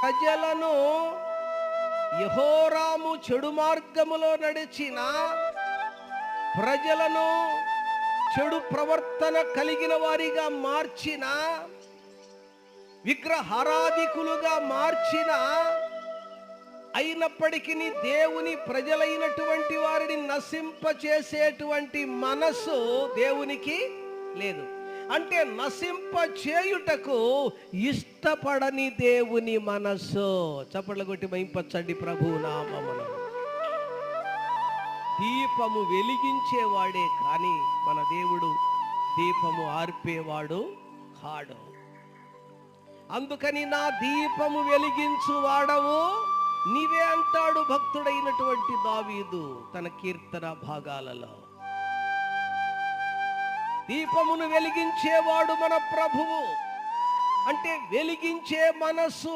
ప్రజలను యెహోరాము చెడు మార్గములో నడిచిన ప్రజలను చెడు ప్రవర్తన కలిగిన వారిగా మార్చిన, విగ్రహారాధికులుగా మార్చిన, అయినప్పటికీ దేవుని ప్రజలైనటువంటి వారిని నశింపచేసేటువంటి మనసు దేవునికి లేదు. అంటే నశింప చేయుటకు ఇష్టపడని దేవుని మనస్సు. చప్పట్లు కొట్టి మహింపరచండి ప్రభువు నామమున. దీపము వెలిగించేవాడే కానీ మన దేవుడు దీపము ఆర్పేవాడు కాడు. అందుకని నా దీపము వెలిగించు వాడవు నీవే అంటాడు భక్తుడైనటువంటి దావీదు తన కీర్తన భాగాలలో. దీపమును వెలిగించేవాడు మన ప్రభువు. అంటే వెలిగించే మనస్సు